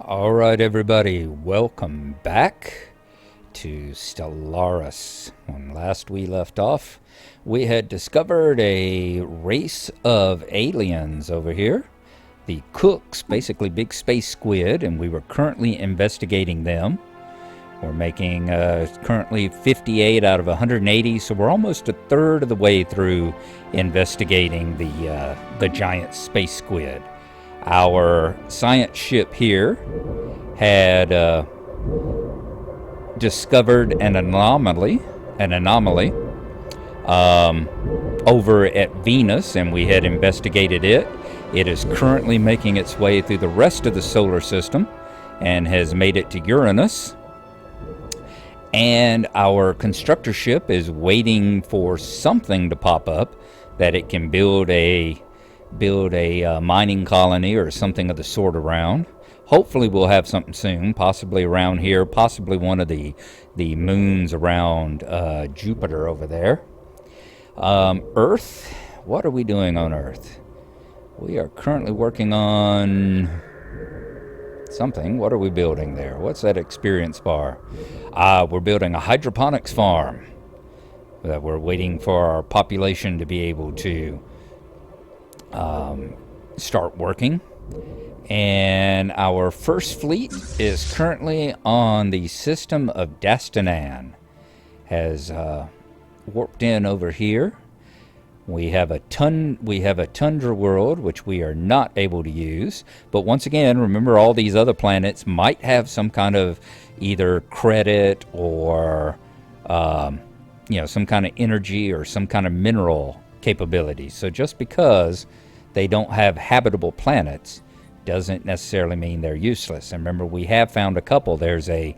All right, everybody, welcome back to Stellaris. When last we left off, we had discovered a race of aliens over here, the Cooks, basically big space squid, and we were currently investigating them. We're making currently 58 out of 180, so we're almost a third of the way through investigating the giant space squid. Our science ship here had discovered an anomaly over at Venus, and we had investigated it. It is currently making its way through the rest of the solar system and has made it to Uranus. And our constructor ship is waiting for something to pop up that it can build a mining colony or something of the sort around. Hopefully we'll have something soon, possibly around here, possibly one of the moons around Jupiter over there. Earth, what are we doing on Earth? We are currently working on something. What are we building there? What's that experience bar? We're building a hydroponics farm. We're waiting for our population to be able to start working. And our first fleet is currently on the system of Destin. Has warped in over here. We have a tundra world, which we are not able to use. But once again, remember, all these other planets might have some kind of either credit or some kind of energy or some kind of mineral capability. So just because they don't have habitable planets doesn't necessarily mean they're useless. And remember, we have found a couple. There's a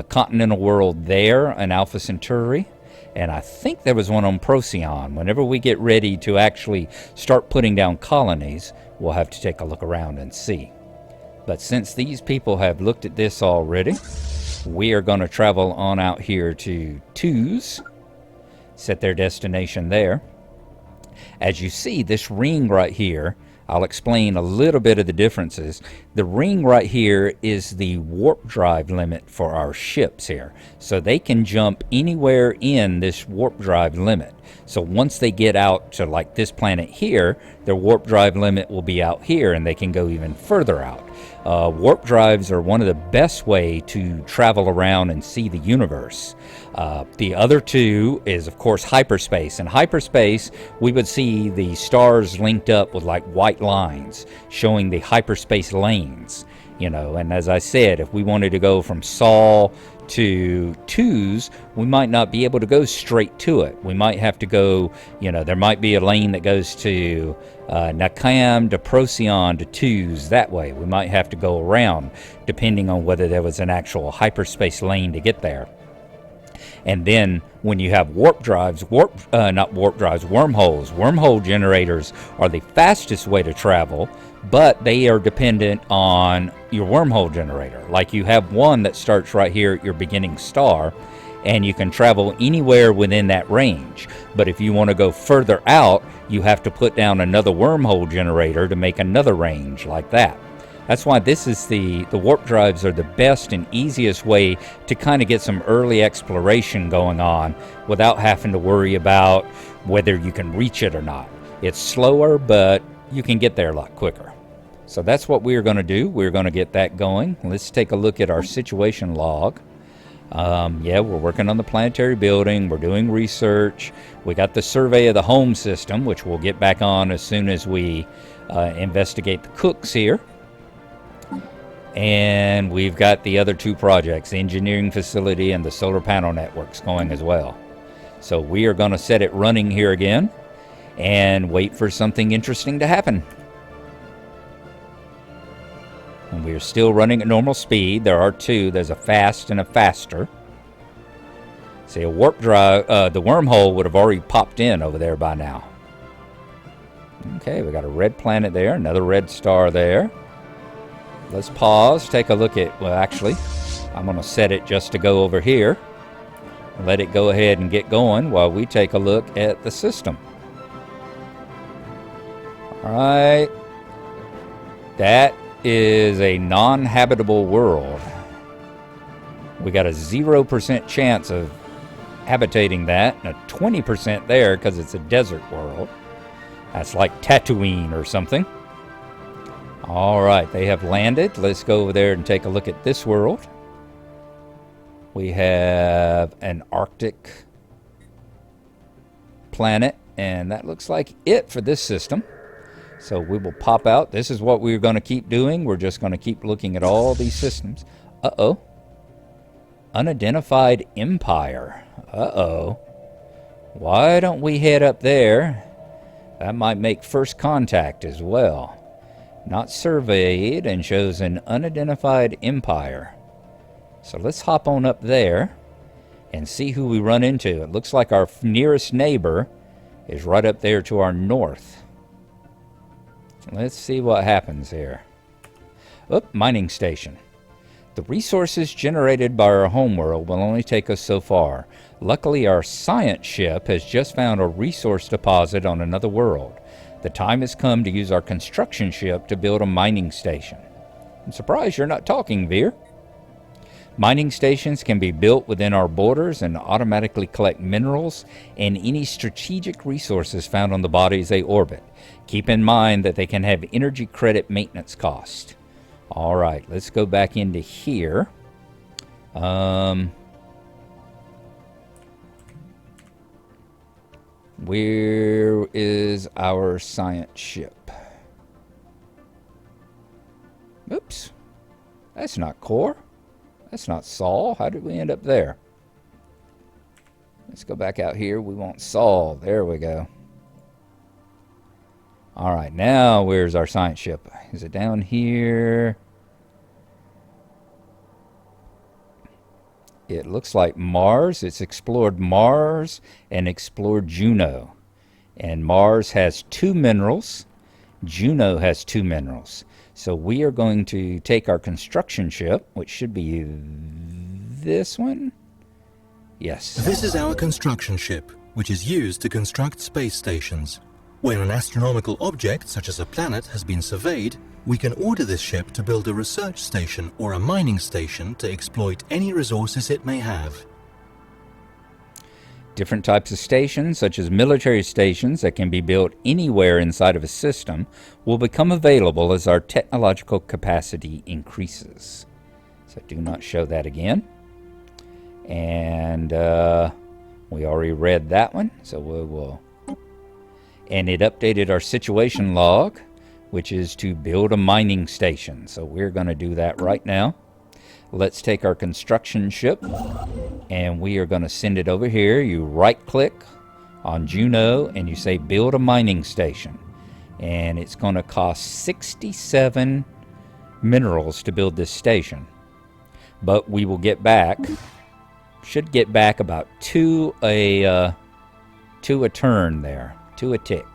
continental world there, an Alpha Centauri. And I think there was one on Procyon. Whenever we get ready to actually start putting down colonies, we'll have to take a look around and see. But since these people have looked at this already, we are going to travel on out here to Twos, set their destination there. As you see, this ring right here, I'll explain a little bit of the differences. The ring right here is the warp drive limit for our ships here. So they can jump anywhere in this warp drive limit. So once they get out to like this planet here, their warp drive limit will be out here and they can go even further out. Warp drives are one of the best way to travel around and see the universe. The other two is, of course, hyperspace. In hyperspace, we would see the stars linked up with like white lines showing the hyperspace lanes. And as I said, if we wanted to go from Sol to Twos, we might not be able to go straight to it. We might have to go, there might be a lane that goes to Nakam to Procyon to Twos that way. We might have to go around depending on whether there was an actual hyperspace lane to get there. And then when you have warp drives, wormholes. Wormhole generators are the fastest way to travel, but they are dependent on your wormhole generator. Like you have one that starts right here at your beginning star, and you can travel anywhere within that range. But if you want to go further out, you have to put down another wormhole generator to make another range like that. That's why this is the warp drives are the best and easiest way to kind of get some early exploration going on without having to worry about whether you can reach it or not. It's slower, but you can get there a lot quicker. So that's what we're going to do. We're going to get that going. Let's take a look at our situation log. We're working on the planetary building. We're doing research. We got the survey of the home system, which we'll get back on as soon as we investigate the Cooks here. And we've got the other two projects, the engineering facility and the solar panel networks going as well. So we are going to set it running here again and wait for something interesting to happen. And we are still running at normal speed. There are two. There's a fast and a faster. See, a warp drive, the wormhole would have already popped in over there by now. Okay, we got a red planet there, another red star there. Let's pause, take a look at, well, actually, I'm going to set it just to go over here. Let it go ahead and get going while we take a look at the system. All right. That is a non-habitable world. We got a 0% chance of habitating that, and a 20% there because it's a desert world. That's like Tatooine or something. All right, they have landed. Let's go over there and take a look at this world. We have an Arctic planet, and that looks like it for this system. So we will pop out. This is what we're going to keep doing. We're just going to keep looking at all these systems. Uh-oh. Unidentified empire. Uh-oh. Why don't we head up there? That might make first contact as well. Not surveyed and shows an unidentified empire. So let's hop on up there and see who we run into. It looks like our nearest neighbor is right up there to our north. Let's see what happens here. Oh, mining station. The resources generated by our homeworld will only take us so far. Luckily, our science ship has just found a resource deposit on another world. The time has come to use our construction ship to build a mining station. I'm surprised you're not talking, Veer. Mining stations can be built within our borders and automatically collect minerals and any strategic resources found on the bodies they orbit. Keep in mind that they can have energy credit maintenance cost. All right, let's go back into here. Where is our science ship? Oops. That's not Core. That's not Sol. How did we end up there? Let's go back out here. We want Sol. There we go. All right, now where's our science ship? Is it down here? It looks like Mars. It's explored Mars and explored Juno. And Mars has 2 minerals. Juno has 2 minerals. So we are going to take our construction ship, which should be this one. Yes. This is our construction ship, which is used to construct space stations. When an astronomical object, such as a planet, has been surveyed, we can order this ship to build a research station or a mining station to exploit any resources it may have. Different types of stations, such as military stations that can be built anywhere inside of a system, will become available as our technological capacity increases. So do not show that again. And we already read that one, so we will. And it updated our situation log, which is to build a mining station. So we're going to do that right now. Let's take our construction ship, and we are going to send it over here. You right-click on Juno, and you say build a mining station. And it's going to cost 67 minerals to build this station. But we will get back, should get back about 2 a turn there, 2 a tick.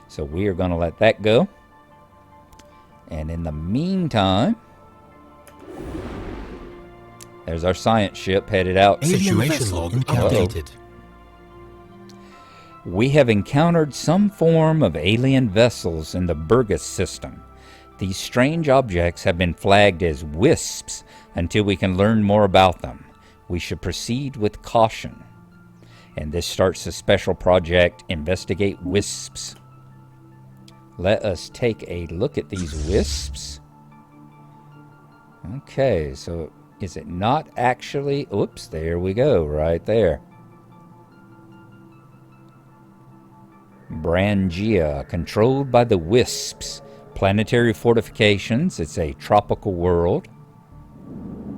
So we are going to let that go. And in the meantime, there's our science ship headed out. Situation log updated. We have encountered some form of alien vessels in the Burgess system. These strange objects have been flagged as Wisps until we can learn more about them. We should proceed with caution. And this starts the special project, Investigate Wisps. Let us take a look at these Wisps. Okay, so is it not actually... Oops, there we go, right there. Brangia, controlled by the Wisps. Planetary fortifications. It's a tropical world.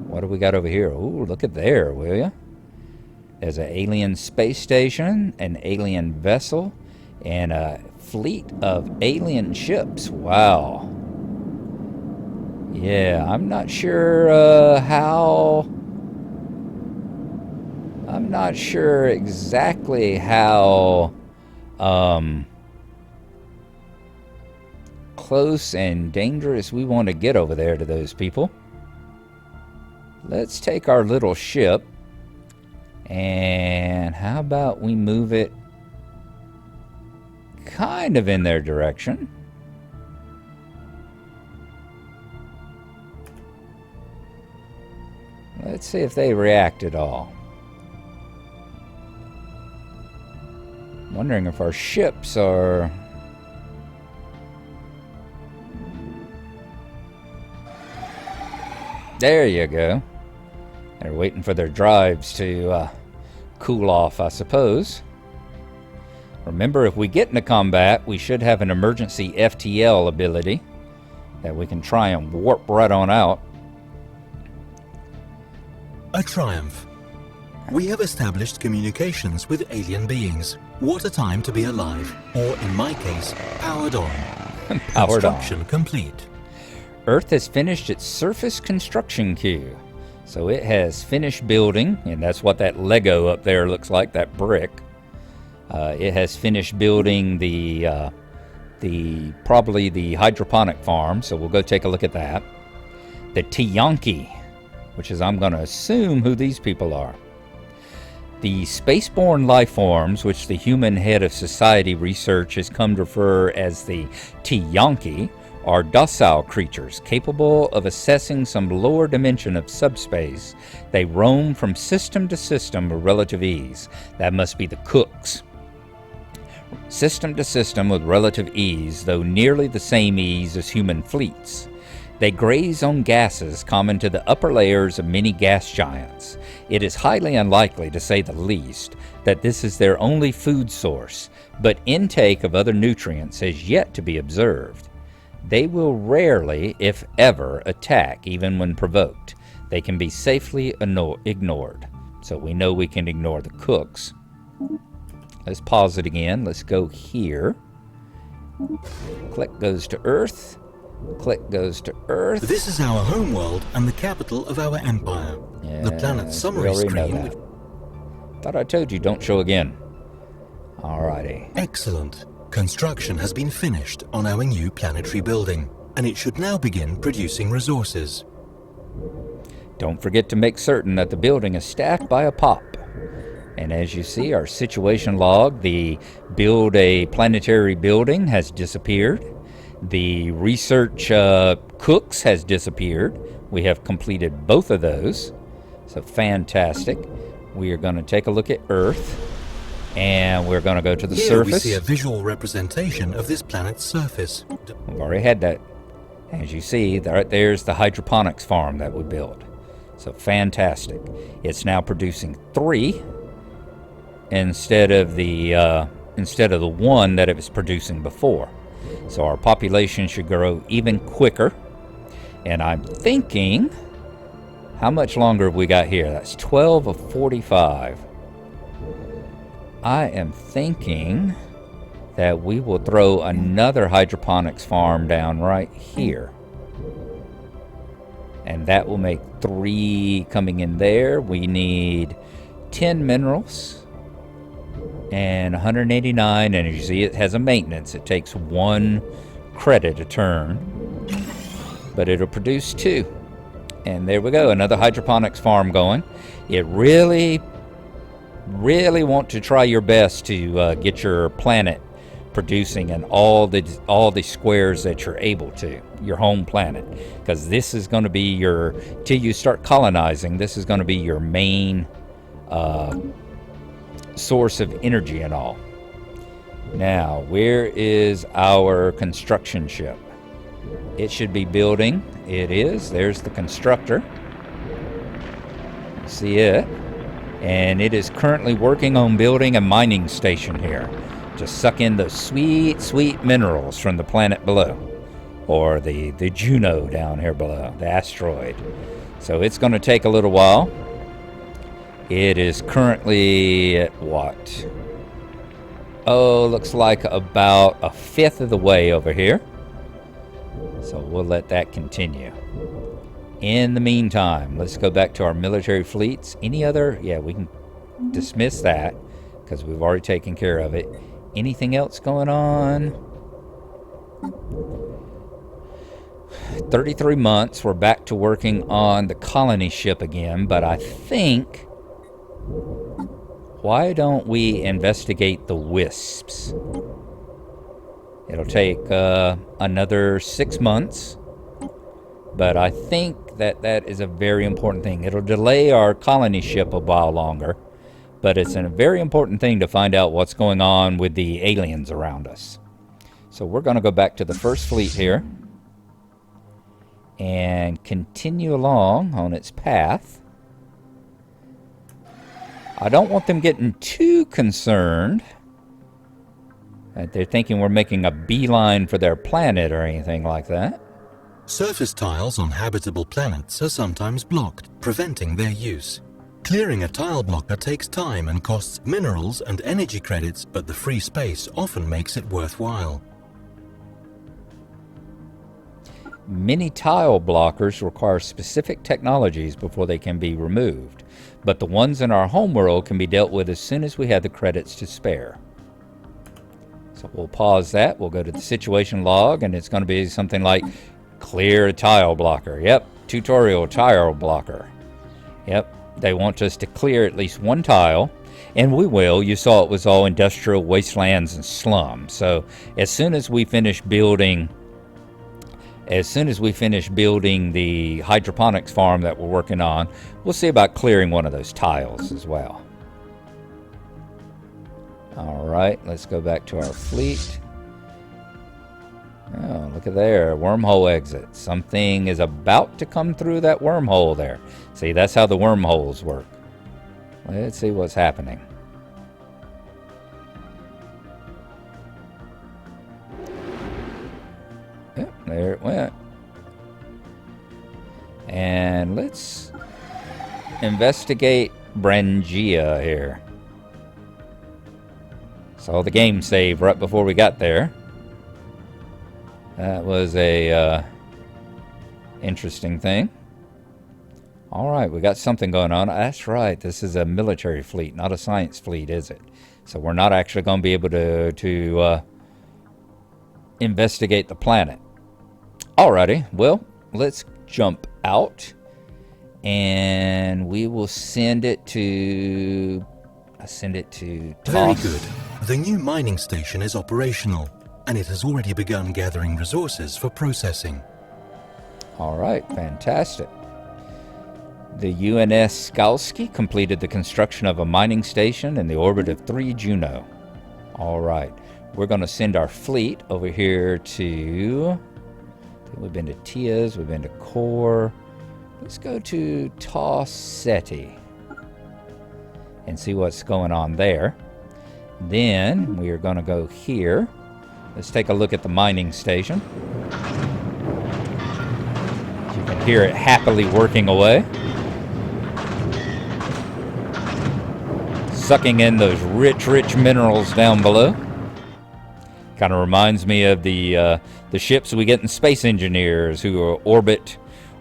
What do we got over here? Ooh, look at there, will ya? There's an alien space station, an alien vessel, and a fleet of alien ships. Wow. Yeah, I'm not sure how... I'm not sure exactly how close and dangerous we want to get over there to those people. Let's take our little ship, and how about we move it kind of in their direction. Let's see if they react at all. Wondering if our ships are... There you go. They're waiting for their drives to cool off, I suppose. Remember, if we get into combat, we should have an emergency FTL ability that we can try and warp right on out. A triumph. We have established communications with alien beings. What a time to be alive, or in my case, powered on. Powered on. Construction complete. Earth has finished its surface construction queue. So it has finished building, and that's what that Lego up there looks like, that brick. It has finished building probably the hydroponic farm, so we'll go take a look at that. The Tiyanki, which is, I'm going to assume who these people are. The spaceborne life forms, which the human head of society research has come to refer as the Tiyanki, are docile creatures capable of assessing some lower dimension of subspace. They roam from system to system with relative ease. That must be the cooks. System to system with relative ease, though nearly the same ease as human fleets. They graze on gases common to the upper layers of many gas giants. It is highly unlikely, to say the least, that this is their only food source, but intake of other nutrients has yet to be observed. They will rarely, if ever, attack, even when provoked. They can be safely ignored, so we know we can ignore the cooks. Let's pause it again. Let's go here. Click goes to Earth. Click goes to Earth. This is our homeworld and the capital of our empire. Yeah, The planet's summary we already screen. know that. Thought I told you, don't show again. Alrighty. Excellent. Construction has been finished on our new planetary building, and it should now begin producing resources. Don't forget to make certain that the building is staffed by a pop. And as you see, our situation log, the build a planetary building has disappeared. The research cooks has disappeared. We have completed both of those. So fantastic. We are going to take a look at Earth. And we're going to go to the Here surface. we see a visual representation of this planet's surface. We've already had that. As you see, there's the hydroponics farm that we built. So fantastic. It's now producing 3 instead of the one that it was producing before. So our population should grow even quicker. And I'm thinking, how much longer have we got here? That's 12 of 45. I am thinking that we will throw another hydroponics farm down right here. And that will make 3 coming in there. We need 10 minerals and 189. And as you see, it has a maintenance. It takes 1 credit a turn, but it'll produce 2. And there we go, another hydroponics farm going. It really want to try your best to get your planet producing in all the squares that you're able to, your home planet, because this is going to be your, till you start colonizing, this is going to be your main source of energy and all. Now, where is our construction ship? It should be building. It is. There's the constructor. See it? And it is currently working on building a mining station here to suck in those sweet, sweet minerals from the planet below, or the Juno down here below, the asteroid. So it's going to take a little while. It is currently at what? Oh, looks like about 1/5 of the way over here. So we'll let that continue. In the meantime, let's go back to our military fleets. Any other? Yeah, we can dismiss that because we've already taken care of it. Anything else going on? 33 months. We're back to working on the colony ship again, but I think, why don't we investigate the Wisps? It'll take another 6 months. But I think that that is a very important thing. It'll delay our colony ship a while longer, but it's a very important thing to find out what's going on with the aliens around us. So we're going to go back to the first fleet here and continue along on its path. I don't want them getting too concerned that they're thinking we're making a beeline for their planet or anything like that. Surface tiles on habitable planets are sometimes blocked, preventing their use. Clearing a tile blocker takes time and costs minerals and energy credits, but the free space often makes it worthwhile. Many tile blockers require specific technologies before they can be removed, but the ones in our homeworld can be dealt with as soon as we have the credits to spare. So we'll pause that. We'll go to the situation log, and it's going to be something like clear a tile blocker. Yep, tutorial tile blocker. Yep, they want us to clear at least one tile, and we will. You saw it was all industrial wastelands and slums. So as soon as we finish building the hydroponics farm that we're working on, we'll see about clearing one of those tiles as well. All right, let's go back to our fleet. Oh, look at there, wormhole exit. Something is about to come through that wormhole there. See, that's how the wormholes work. Let's see what's happening. Yep, there it went. And let's investigate Brangia here. Saw the game save right before we got there. That was a interesting thing. All right, we got something going on. That's right, this is a military fleet, not a science fleet, is it? So we're not actually going to be able to investigate the planet. Alrighty, well, let's jump out, and we will send it to Very Toss. good. The new mining station is operational, and it has already begun gathering resources for processing. All right, fantastic. The UNS Skalski completed the construction of a mining station in the orbit of 3 Juno. All right, we're going to send our fleet over here to... We've been to Tia's, we've been to Core. Let's go to Tossetti and see what's going on there. Then we are going to go here. Let's take a look at the mining station. You can hear it happily working away, sucking in those rich minerals down below. Kind of reminds me of the ships we get in Space Engineers, who orbit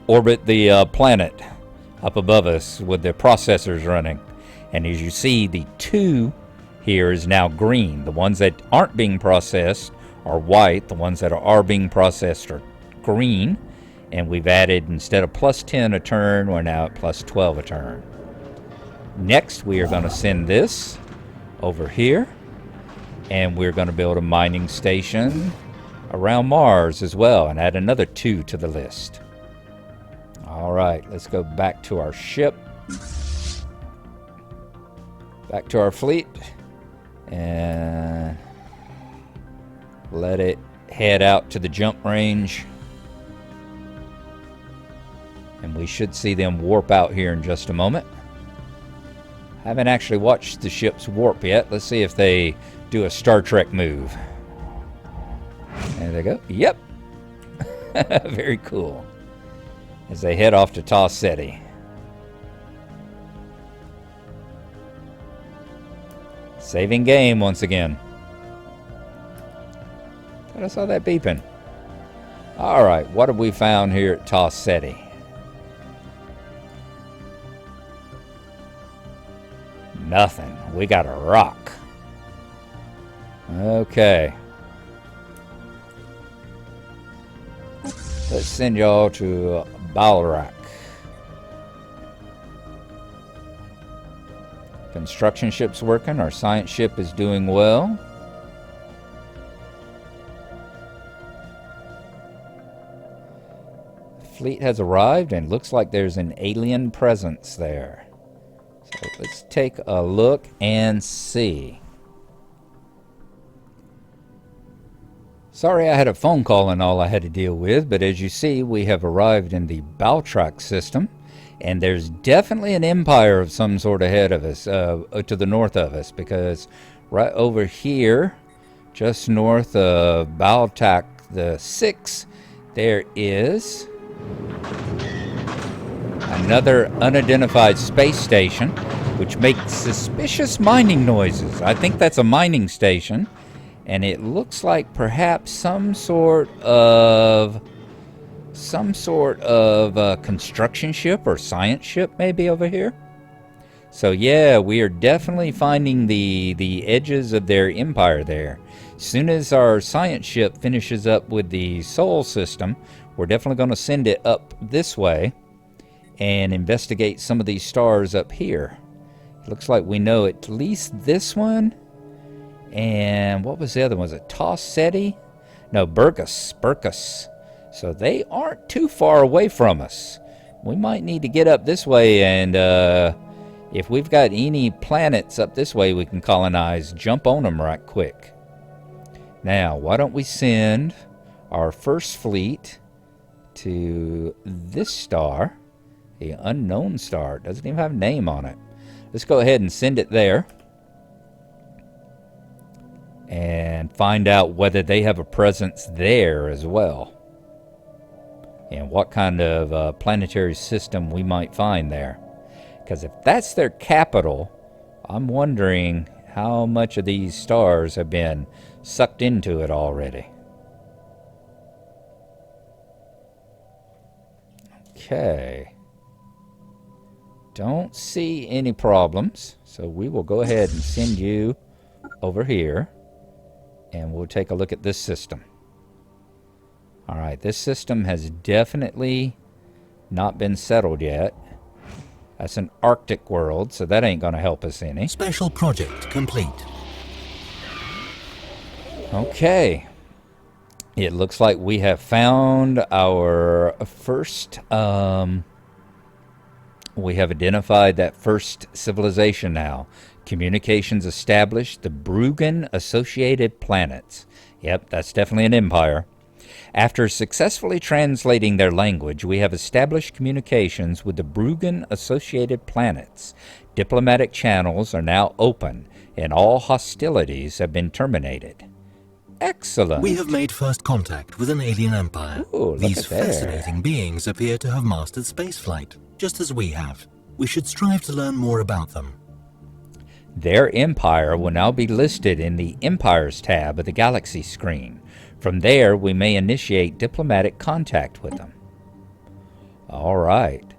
the planet up above us with their processors running. And as you see, the 2 here is now green. The ones that aren't being processed are white. The ones that are being processed are green. And we've added, instead of plus 10 a turn, we're now at plus 12 a turn. Next, we are going to send this over here. And we're going to build a mining station around Mars as well, and add another 2 to the list. All right, let's go back to our ship. Back to our fleet. And let it head out to the jump range. And we should see them warp out here in just a moment. Haven't actually watched the ships warp yet. Let's see if they do a Star Trek move. There they go. Yep. Very cool. As they head off to Tossetti. Saving game once again. Thought I saw that beeping. Alright, what have we found here at Tossetti? Nothing. We got a rock. Okay. Let's send y'all to Balrak. Construction ship's working. Our science ship is doing well. fleet has arrived, and looks like there's an alien presence there. So let's take a look and see. Sorry I had a phone call and all I had to deal with, but as you see, we have arrived in the Baltrack system, and there's definitely an empire of some sort ahead of us, to the north of us, because right over here, just north of Baltrack the 6, there is another unidentified space station, which makes suspicious mining noises. I think that's a mining station. And it looks like perhaps some sort of construction ship or science ship maybe over here. So yeah, we are definitely finding the edges of their empire there. As soon as our science ship finishes up with the Sol system, we're definitely going to send it up this way and investigate some of these stars up here. It looks like we know at least this one. And what was the other one? Was it Tos Ceti? No, Burkus. So they aren't too far away from us. We might need to get up this way, and if we've got any planets up this way we can colonize, jump on them right quick. Now, why don't we send our first fleet to this star, the unknown star. It doesn't even have a name on it. Let's go ahead and send it there and find out whether they have a presence there as well, and what kind of planetary system we might find there. Because if that's their capital, I'm wondering how much of these stars have been sucked into it already. Okay. Don't see any problems, so we will go ahead and send you over here. And we'll take a look at this system. Alright, this system has definitely not been settled yet. That's an Arctic world, so that ain't going to help us any. Special project complete. Okay. It looks like we have found our first... we have identified that first civilization now. Communications established, the Bruggen Associated Planets. Yep, that's definitely an empire. After successfully translating their language, we have established communications with the Bruggen Associated Planets. Diplomatic channels are now open, and all hostilities have been terminated. Excellent. We have made first contact with an alien empire. Ooh, These fascinating beings appear to have mastered spaceflight, just as we have. We should strive to learn more about them. Their empire will now be listed in the Empires tab of the Galaxy screen. From there, we may initiate diplomatic contact with them. All right.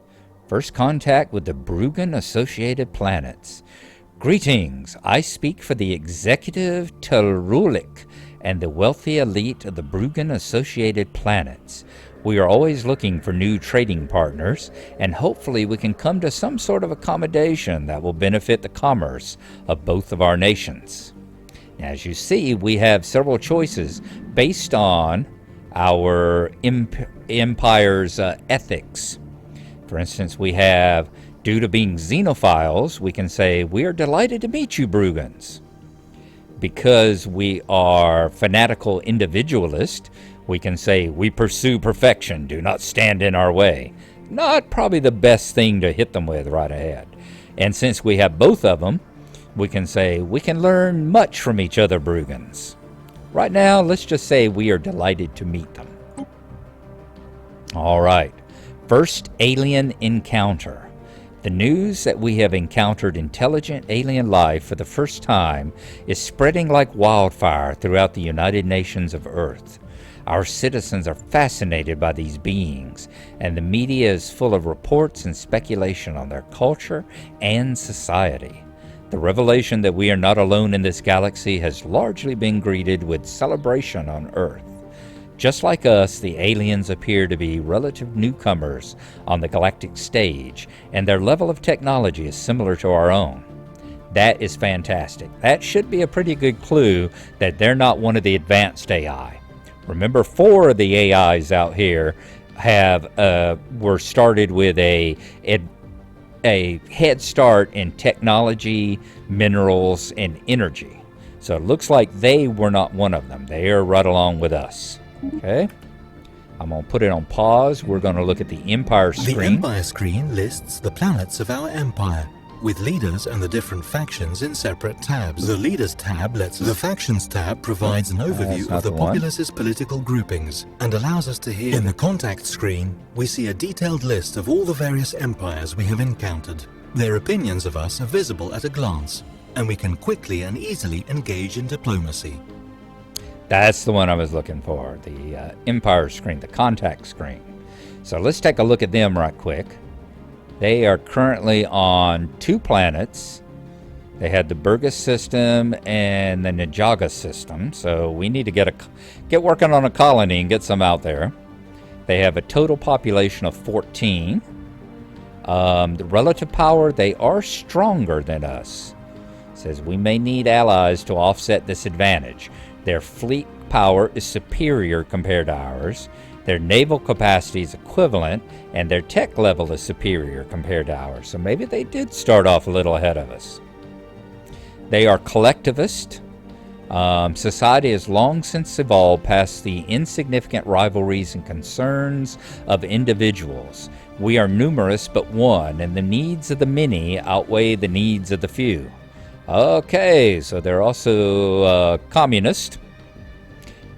First contact with the Bruggen Associated Planets. Greetings. I speak for the Executive Terulik and the wealthy elite of the Bruggen Associated Planets. We are always looking for new trading partners, and hopefully we can come to some sort of accommodation that will benefit the commerce of both of our nations. As you see, we have several choices based on our empire's ethics. For instance, we have, due to being xenophiles, we can say, we are delighted to meet you, Bruggens. Because we are fanatical individualists, we can say, we pursue perfection, do not stand in our way. Not probably the best thing to hit them with right ahead. And since we have both of them, we can say, we can learn much from each other, Bruggens. Right now, let's just say we are delighted to meet them. All right. First alien encounter. The news that we have encountered intelligent alien life for the first time is spreading like wildfire throughout the United Nations of Earth. Our citizens are fascinated by these beings, and the media is full of reports and speculation on their culture and society. The revelation that we are not alone in this galaxy has largely been greeted with celebration on Earth. Just like us, the aliens appear to be relative newcomers on the galactic stage, and their level of technology is similar to our own. That is fantastic. That should be a pretty good clue that they're not one of the advanced AI. Remember, 4 of the AIs out here were started with a head start in technology, minerals, and energy. So it looks like they were not one of them. They are right along with us. Okay. I'm going to put it on pause. We're going to look at the Empire screen. The Empire screen lists the planets of our empire, with leaders and the different factions in separate tabs. The Leaders tab lets the Factions tab provides an overview of the populace's political groupings and allows us to hear. In the Contact screen, we see a detailed list of all the various empires we have encountered. Their opinions of us are visible at a glance, and we can quickly and easily engage in diplomacy. That's the one I was looking for, the Empire screen, the Contact screen. So let's take a look at them right quick. They are currently on 2 planets. They had the Burgess system and the Nijaga system, so we need to get working on a colony and get some out there. They have a total population of 14. The relative power, they are stronger than us. It says we may need allies to offset this advantage. Their fleet power is superior compared to ours. Their naval capacity is equivalent, and their tech level is superior compared to ours. So maybe they did start off a little ahead of us. They are collectivist. Society has long since evolved past the insignificant rivalries and concerns of individuals. We are numerous but one, and the needs of the many outweigh the needs of the few. Okay, so they're also communist.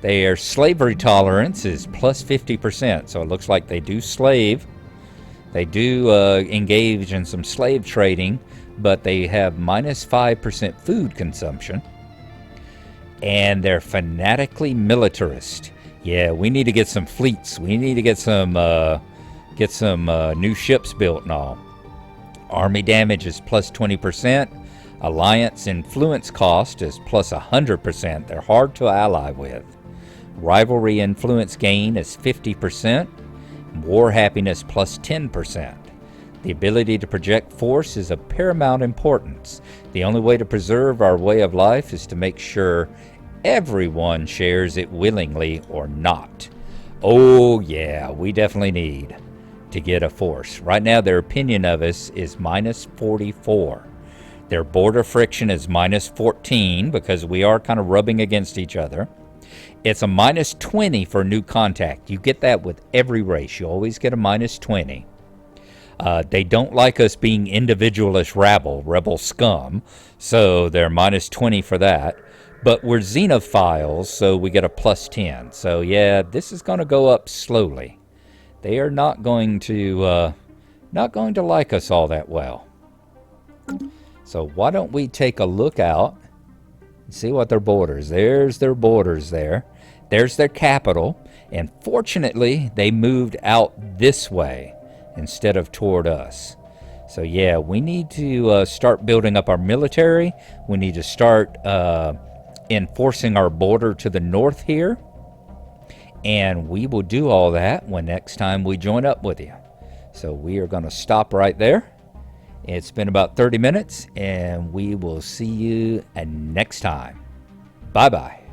Their slavery tolerance is plus 50%, so it looks like they do slave. They do engage in some slave trading, but they have minus 5% food consumption. And they're fanatically militarist. Yeah, we need to get some fleets. We need to get some new ships built and all. Army damage is plus 20%. Alliance influence cost is plus 100%. They're hard to ally with. Rivalry influence gain is 50%. War happiness plus 10%. The ability to project force is of paramount importance. The only way to preserve our way of life is to make sure everyone shares it willingly or not. Oh yeah, we definitely need to get a force. Right now their opinion of us is minus 44. Their border friction is minus 14 because we are kind of rubbing against each other. It's a minus 20 for new contact. You get that with every race. You always get a minus 20. They don't like us being individualist rebel scum, so they're minus 20 for that. But we're xenophiles, so we get a plus 10. So yeah, this is going to go up slowly. They are not going to like us all that well. So why don't we take a look out and see what their borders. There's their borders there. There's their capital. And fortunately, they moved out this way instead of toward us. So yeah, we need to start building up our military. We need to start enforcing our border to the north here. And we will do all that when next time we join up with you. So we are going to stop right there. It's been about 30 minutes, and we will see you next time. Bye-bye.